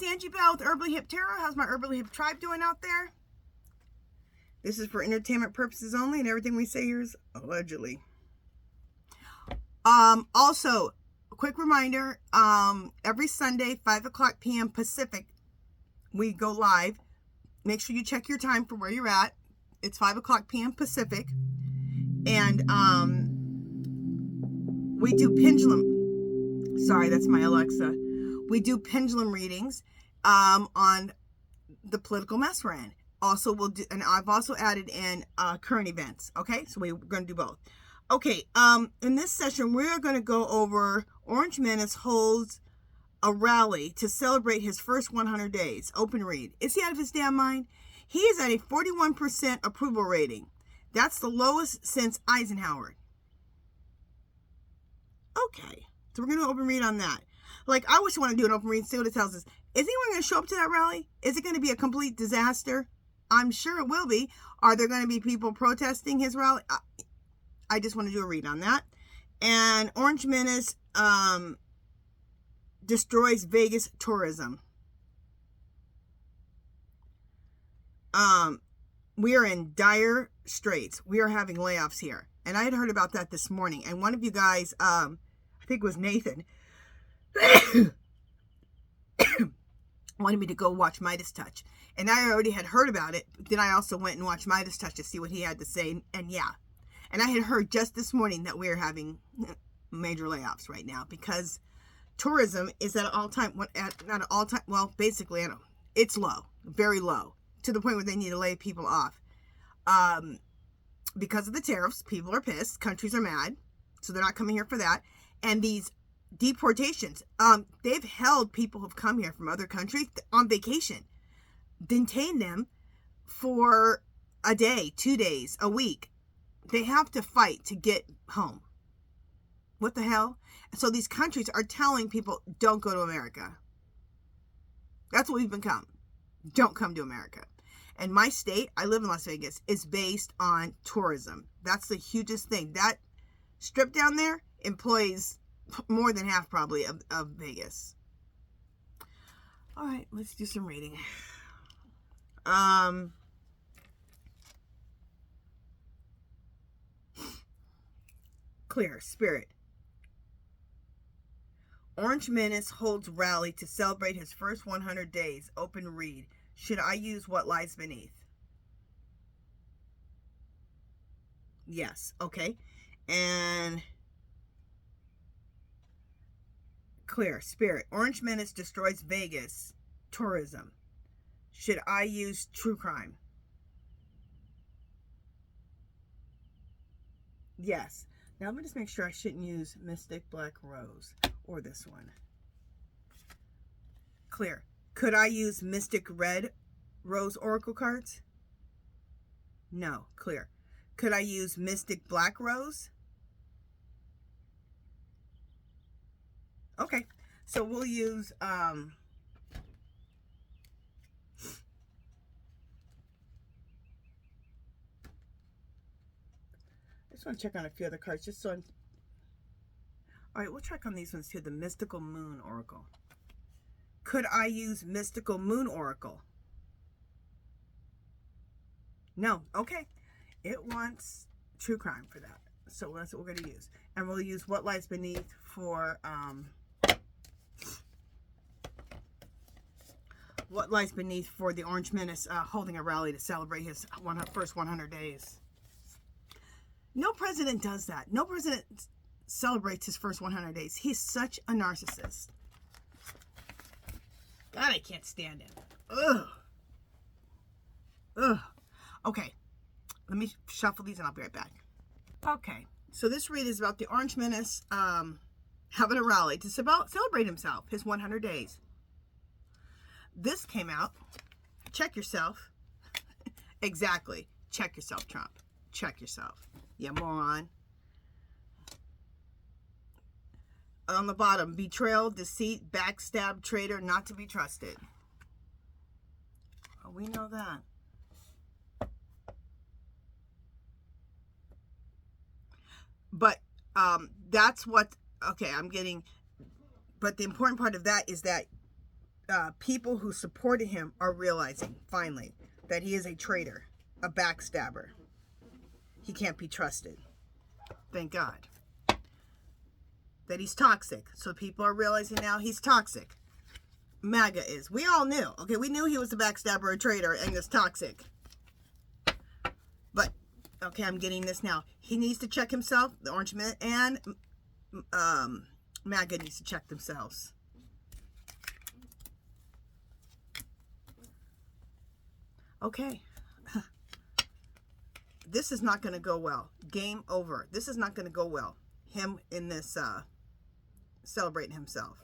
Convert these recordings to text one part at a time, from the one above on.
is Angie Bell with HerballyHipTarot. How's my Herbally Hip tribe doing out there? This is for entertainment purposes only, and everything we say here is allegedly. Also, a quick reminder, every Sunday, 5 o'clock p.m. Pacific, we go live. Make sure you check your time for where you're at. It's 5 o'clock p.m. Pacific. And we do pendulum. Sorry, that's my Alexa. We do pendulum readings on the political mess we're in. Also, we'll do, and I've also added in current events. Okay, so we're going to do both. Okay, in this session, we're going to go over Orange Menace holds a rally to celebrate his first 100 days. Open read. Is he out of his damn mind? He is at a 41% approval rating. That's the lowest since Eisenhower. Okay, so we're going to open read on that. Like, I wish you want to do an open read, see what it tells us. Is anyone going to show up to that rally? Is it going to be a complete disaster? I'm sure it will be. Are there going to be people protesting his rally? I just want to do a read on that. And Orange Menace destroys Vegas tourism. We are in dire straits. We are having layoffs here. And I had heard about that this morning. And one of you guys, I think it was Nathan, wanted me to go watch Midas Touch. And I already had heard about it. Then I also went and watched Midas Touch to see what he had to say. And yeah. And I had heard just this morning that we're having major layoffs right now because tourism is at an all-time, not an all-time, well, basically, I don't know, it's low, very low, to the point where they need to lay people off. Because of the tariffs, people are pissed, countries are mad, so they're not coming here for that. And these deportations, they've held people who've come here from other countries on vacation, detained them for a day, 2 days, a week. They have to fight to get home. What the hell? So these countries are telling people, don't go to America. That's what we've become. Don't come to America. And my state, I live in Las Vegas, is based on tourism. That's the hugest thing. That strip down there employs more than half probably of Vegas. All right, let's do some reading. Clear, Spirit. Orange Menace holds rally to celebrate his first 100 days. Open read. Should I use what lies beneath? Yes. Okay. And clear, Spirit. Orange Menace destroys Vegas tourism. Should I use true crime? Yes. Now let me just make sure I shouldn't use Mystic Black Rose or this one. Clear. Could I use Mystic Red Rose Oracle cards? No. Clear. Could I use Mystic Black Rose? Okay. So we'll use I just want to check on a few other cards just so I'm... All right, we'll check on these ones too. The Mystical Moon Oracle. Could I use Mystical Moon Oracle? No. Okay. It wants true crime for that. So that's what we're going to use. And we'll use what lies beneath for what lies beneath for the Orange Menace holding a rally to celebrate his first 100 days. No president does that. No president celebrates his first 100 days. He's such a narcissist. God, I can't stand him. Ugh. Ugh. Okay. Let me shuffle these and I'll be right back. Okay. So this read is about the Orange Menace having a rally to celebrate himself, his 100 days. This came out. Check yourself. Exactly. Check yourself, Trump. Check yourself. You moron. On the bottom, betrayal, deceit, backstab, traitor, not to be trusted. Oh, we know that. But that's what, okay, I'm getting, but the important part of that is that people who supported him are realizing, finally, that he is a traitor, a backstabber. He can't be trusted. Thank God. That he's toxic. So people are realizing now he's toxic. MAGA is. We all knew. Okay, we knew he was a backstabber, a traitor, and was toxic. But, okay, I'm getting this now. He needs to check himself, the Orange Man, and MAGA needs to check themselves. Okay. This is not going to go well. Game over. This is not going to go well. Him in this celebrating himself.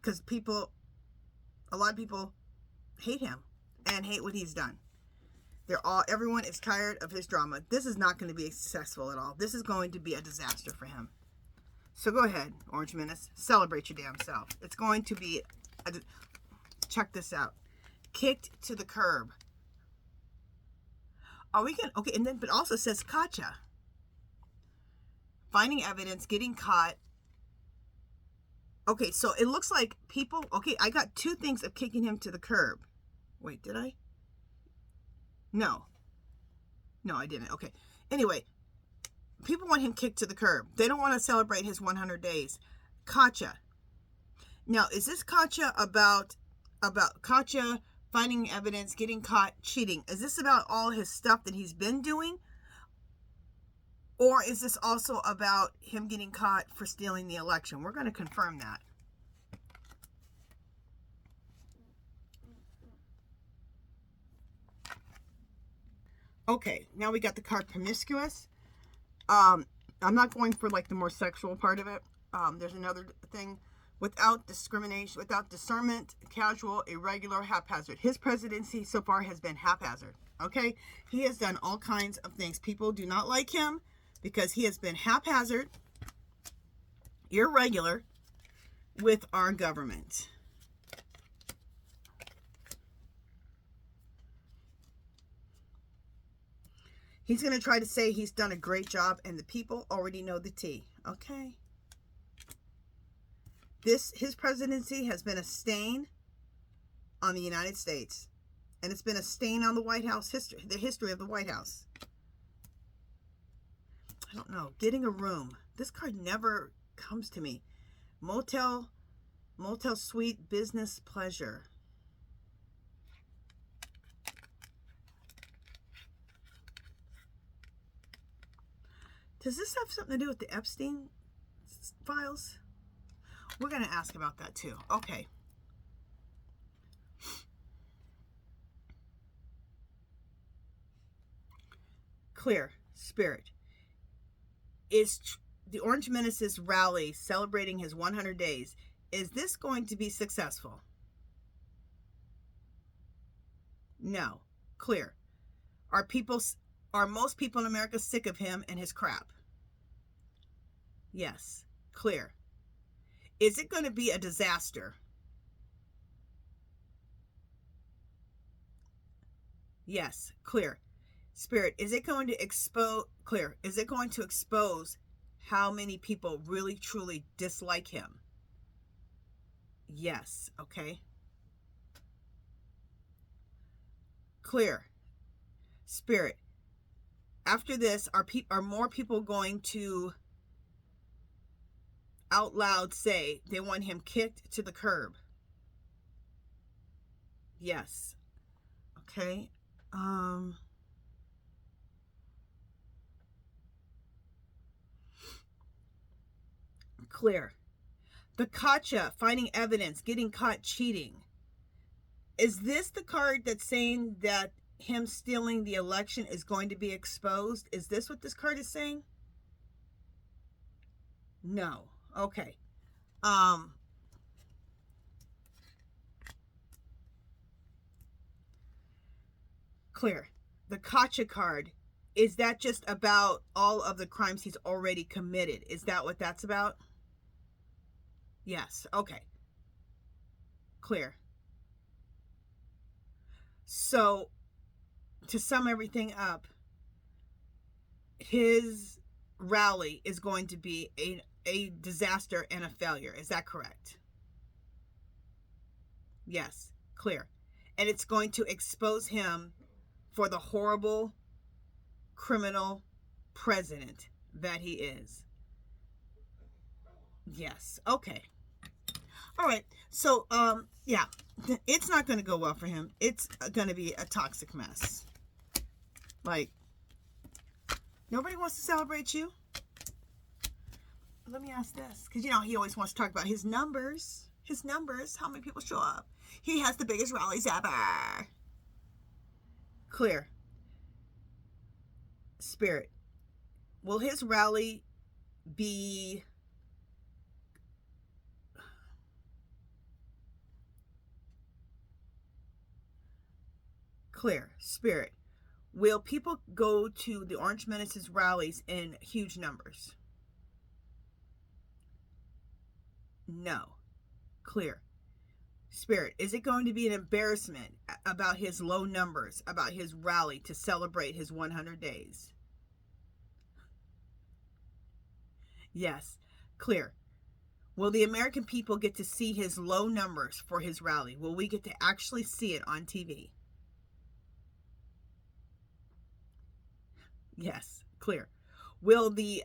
Because people, a lot of people hate him and hate what he's done. Everyone is tired of his drama. This is not going to be successful at all. This is going to be a disaster for him. So go ahead, Orange Menace. Celebrate your damn self. It's going to be, check this out. Kicked to the curb. Are we going to, okay, and then, but also says Kacha. Finding evidence, getting caught. Okay, so it looks like people, okay, I got two things of kicking him to the curb. Wait, did I? No. No, I didn't. Okay. Anyway, people want him kicked to the curb. They don't want to celebrate his 100 days. Kacha. Now, is this Kacha about Kacha finding evidence, getting caught, cheating? Is this about all his stuff that he's been doing? Or is this also about him getting caught for stealing the election? We're going to confirm that. Okay, now we got the card promiscuous. I'm not going for like the more sexual part of it. There's another thing. Without discrimination, without discernment, casual, irregular, haphazard. His presidency so far has been haphazard. Okay? He has done all kinds of things. People do not like him because he has been haphazard, irregular with our government. He's going to try to say he's done a great job and the people already know the tea. Okay? His presidency has been a stain on the United States. And it's been a stain on the White House history, the history of the White House. I don't know. Getting a room. This card never comes to me. Motel suite, business, pleasure. Does this have something to do with the Epstein files? We're going to ask about that too. Okay. Clear. Spirit. Is the Orange Menace's rally celebrating his 100 days, is this going to be successful? No. Clear. Are most people in America sick of him and his crap? Yes. Clear. Is it going to be a disaster? Yes. Clear. Spirit, is it going to expose, clear, is it going to expose how many people really truly dislike him? Yes. Okay. Clear. Spirit, after this, are more people going to out loud say they want him kicked to the curb? Yes. Okay. Clear. The Kacha, finding evidence, getting caught cheating. Is this the card that's saying that him stealing the election is going to be exposed? Is this what this card is saying? No. Okay. Clear. The Kacha card, is that just about all of the crimes he's already committed? Is that what that's about? Yes. Okay. Clear. So, to sum everything up, his rally is going to be a disaster and a failure. Is that correct? Yes, clear. And it's going to expose him for the horrible criminal president that he is. Yes. Okay. All right. So, yeah, it's not going to go well for him. It's going to be a toxic mess. Like, nobody wants to celebrate you. Let me ask this, because, you know, he always wants to talk about his numbers. His numbers, how many people show up. He has the biggest rallies ever. Clear. Spirit. Will his rally be clear? Spirit. Will people go to the Orange Menace's rallies in huge numbers? No. Clear. Spirit, is it going to be an embarrassment about his low numbers, about his rally to celebrate his 100 days? Yes. Clear. Will the American people get to see his low numbers for his rally? Will we get to actually see it on TV? Yes. Clear. Will the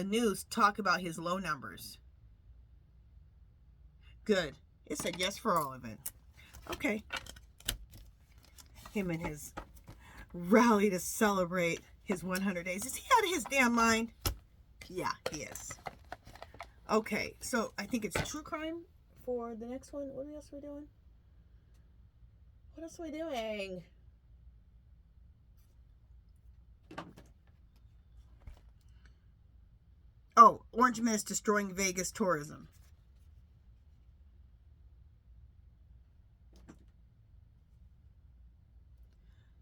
news talk about his low numbers? Good. It said yes for all of it. Okay. Him and his rally to celebrate his 100 days. Is he out of his damn mind? Yeah, he is. Okay, so I think it's true crime for the next one. What else are we doing? What else are we doing? Oh, Orange Menace destroying Vegas tourism.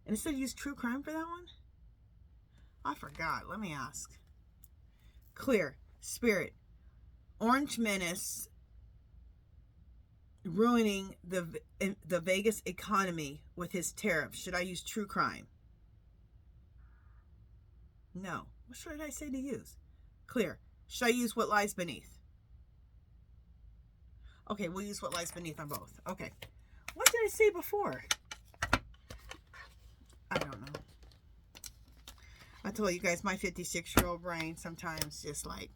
And it said use true crime for that one? I forgot. Let me ask. Clear. Spirit. Orange Menace ruining the Vegas economy with his tariffs. Should I use true crime? No. What should I say to use? Clear. Should I use what lies beneath? Okay, we'll use what lies beneath on both. Okay. What did I say before? I don't know. I told you guys, my 56-year-old brain sometimes just like...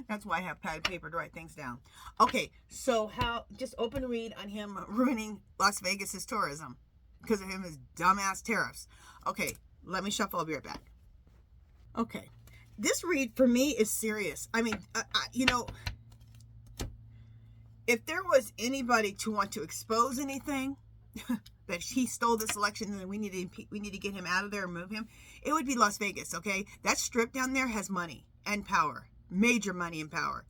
That's why I have pad and paper to write things down. Okay, so how... Just open read on him ruining Las Vegas's tourism because of his dumbass tariffs. Okay, let me shuffle. I'll be right back. Okay. This read for me is serious. I mean, you know... If there was anybody to want to expose anything that he stole this election and we need to get him out of there and move him, it would be Las Vegas, okay? That strip down there has money and power, major money and power.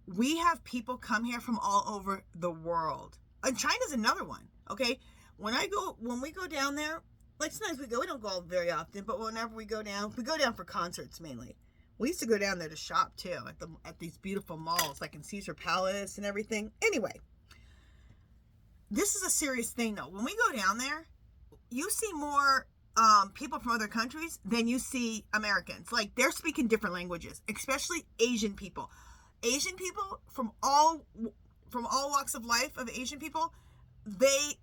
We have people come here from all over the world. And China's another one, okay? When we go down there, like sometimes we don't go very often, but whenever we go down for concerts mainly. We used to go down there to shop too at these beautiful malls like in Caesar Palace and everything. Anyway, this is a serious thing though. When we go down there, you see more people from other countries than you see Americans. Like they're speaking different languages, especially Asian people. Asian people from all walks of life of Asian people, they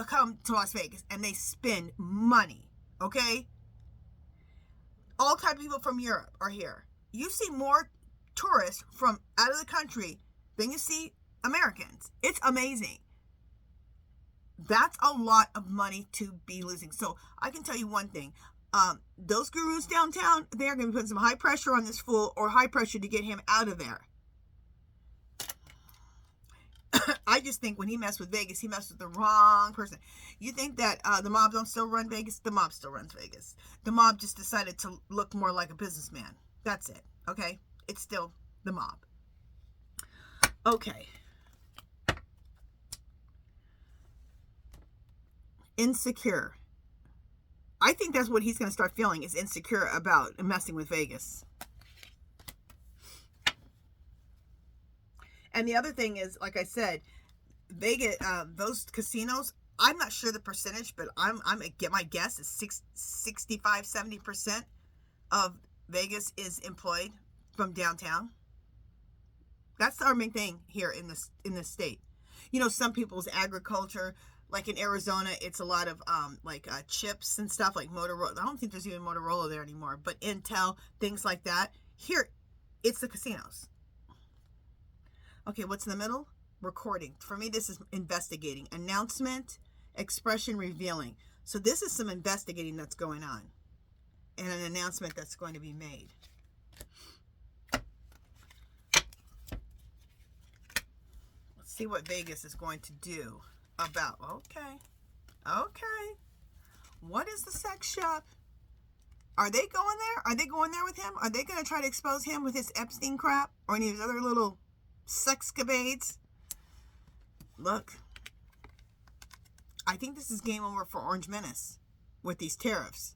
come to Las Vegas and they spend money. Okay. All type of people from Europe are here. You see more tourists from out of the country than you see Americans. It's amazing. That's a lot of money to be losing. So I can tell you one thing. Those gurus downtown, they're going to be putting some high pressure on this fool or high pressure to get him out of there. I just think when he messed with Vegas, he messed with the wrong person. You think that the mob don't still run Vegas? The mob still runs Vegas. The mob just decided to look more like a businessman. That's it. Okay? It's still the mob. Okay. Insecure. I think that's what he's going to start feeling, is insecure about messing with Vegas. And the other thing is, like I said, Vegas, those casinos, I'm not sure the percentage, but my guess is 65-70% of Vegas is employed from downtown. That's our main thing here in this state. You know, some people's agriculture, like in Arizona, it's a lot of chips and stuff like Motorola. I don't think there's even Motorola there anymore, but Intel, things like that. Here, it's the casinos. Okay, what's in the middle? Recording. For me, this is investigating. Announcement, expression, revealing. So this is some investigating that's going on, and an announcement that's going to be made. Let's see what Vegas is going to do about. Okay. What is the sex shop? Are they going there? Are they going there with him? Are they going to try to expose him with his Epstein crap or any of his other little sexcapades? Look, I think this is game over for Orange Menace with these tariffs.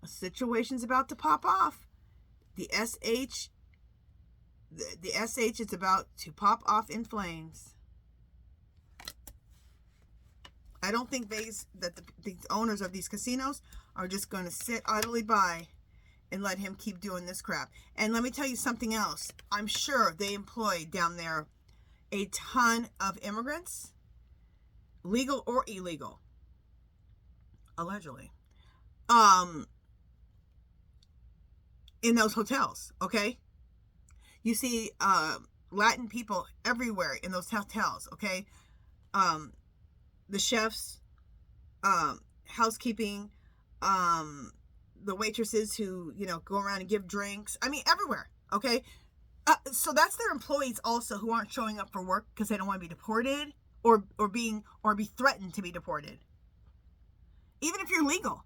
A situation's about to pop off. The SH is about to pop off in flames. I don't think the owners of these casinos are just going to sit idly by and let him keep doing this crap. And let me tell you something else. I'm sure they employ down there a ton of immigrants, legal or illegal, allegedly, in those hotels, okay? You see Latin people everywhere in those hotels, okay? The chefs, housekeeping, the waitresses who, go around and give drinks. I mean, everywhere, okay? So that's their employees also who aren't showing up for work because they don't want to be deported or be threatened to be deported. Even if you're legal,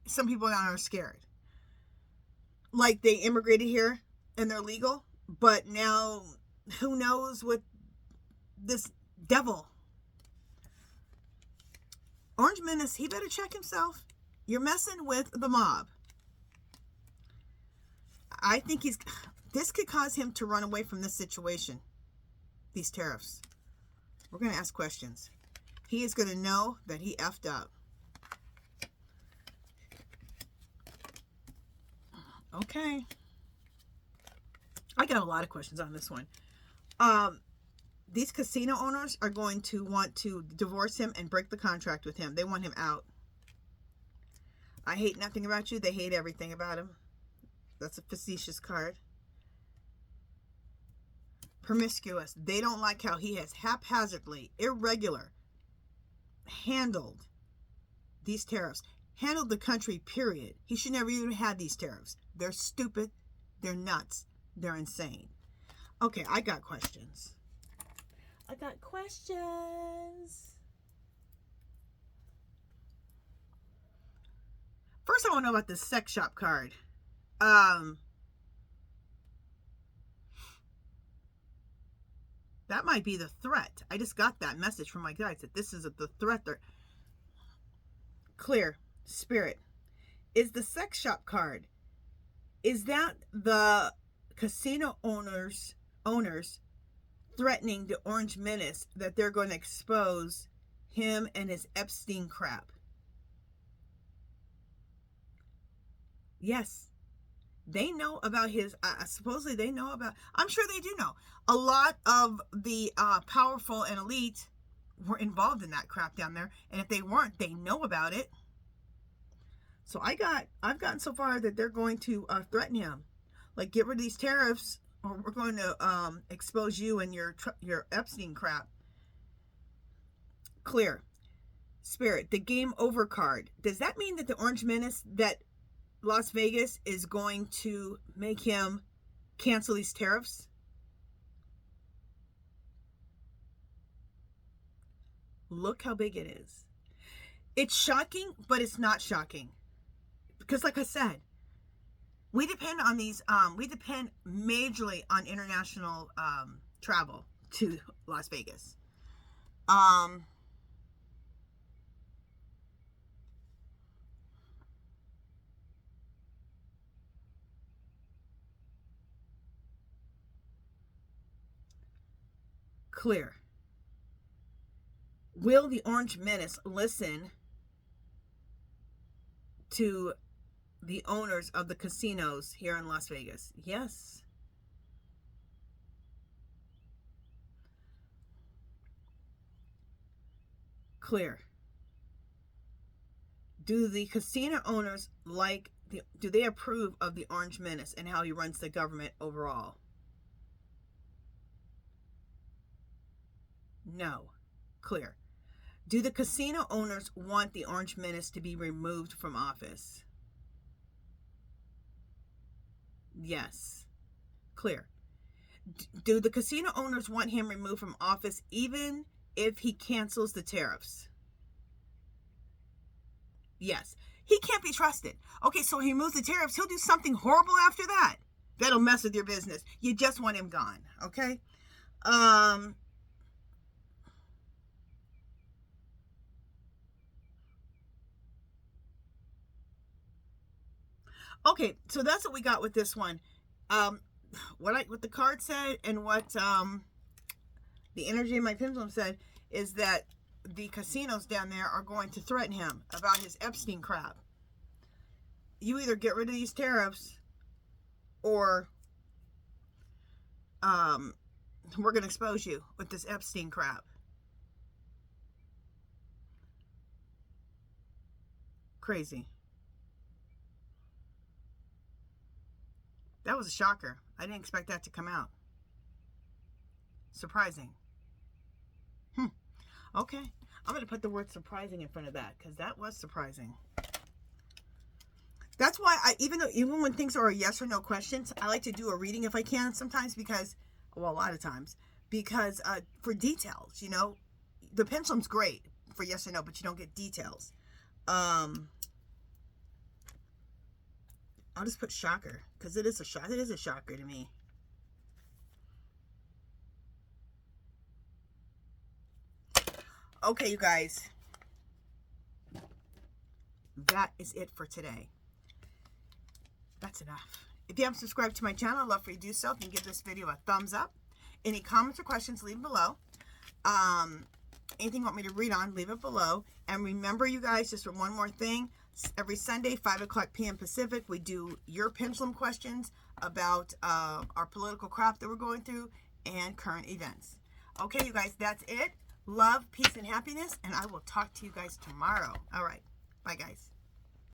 some people down there are scared. Like they immigrated here and they're legal, but now who knows what this devil. Orange Menace, he better check himself. You're messing with the mob. I think this could cause him to run away from this situation. These tariffs. We're going to ask questions. He is going to know that he effed up. Okay. I got a lot of questions on this one. These casino owners are going to want to divorce him and break the contract with him. They want him out. I hate nothing about you. They hate everything about him. That's a facetious card. Promiscuous. They don't like how he has haphazardly, irregular, handled these tariffs. Handled the country, period. He should never even have these tariffs. They're stupid. They're nuts. They're insane. Okay, I got questions. First, I want to know about this sex shop card. That might be the threat. I just got that message from my guides that this is the threat. Clear. Spirit. Is the sex shop card, is that the casino owners threatening the Orange Menace that they're going to expose him and his Epstein crap? Yes. They know about his, supposedly they know about, I'm sure they do know. A lot of the powerful and elite were involved in that crap down there. And if they weren't, they know about it. So I've gotten so far that they're going to threaten him. Like, get rid of these tariffs or we're going to expose you and your Epstein crap. Clear. Spirit, the game over card. Does that mean that the Orange Menace, that Las Vegas is going to make him cancel these tariffs? Look how big it is. It's shocking, but it's not shocking. Because like I said, we depend on these, we depend majorly on international travel to Las Vegas. Clear. Will the Orange Menace listen to the owners of the casinos here in Las Vegas? Yes. Clear. Do the casino owners do they approve of the Orange Menace and how he runs the government overall? No. Clear. Do the casino owners want the Orange Menace to be removed from office? Yes. Clear. Do the casino owners want him removed from office even if he cancels the tariffs? Yes. He can't be trusted. Okay, so he removes the tariffs. He'll do something horrible after that. That'll mess with your business. You just want him gone. Okay? Okay, so that's what we got with this one. What the card said and what the energy in my pendulum said is that the casinos down there are going to threaten him about his Epstein crap. You either get rid of these tariffs or we're going to expose you with this Epstein crap. Crazy. That was a shocker. I didn't expect that to come out. Surprising. Okay. I'm going to put the word surprising in front of that because that was surprising. That's why even when things are a yes or no questions, I like to do a reading if I can sometimes because, well, a lot of times, because for details, you know, the pendulum's great for yes or no, but you don't get details. I'll just put shocker because it is a shock. It is a shocker to me. Okay, you guys. That is it for today. That's enough. If you haven't subscribed to my channel, I'd love for you to do so. If you can give this video a thumbs up. Any comments or questions, leave them below. Anything you want me to read on, leave it below. And remember, you guys, just one more thing. Every Sunday, 5 o'clock p.m. Pacific, we do your pendulum questions about our political crap that we're going through and current events. Okay, you guys, that's it. Love, peace, and happiness. And I will talk to you guys tomorrow. All right. Bye, guys.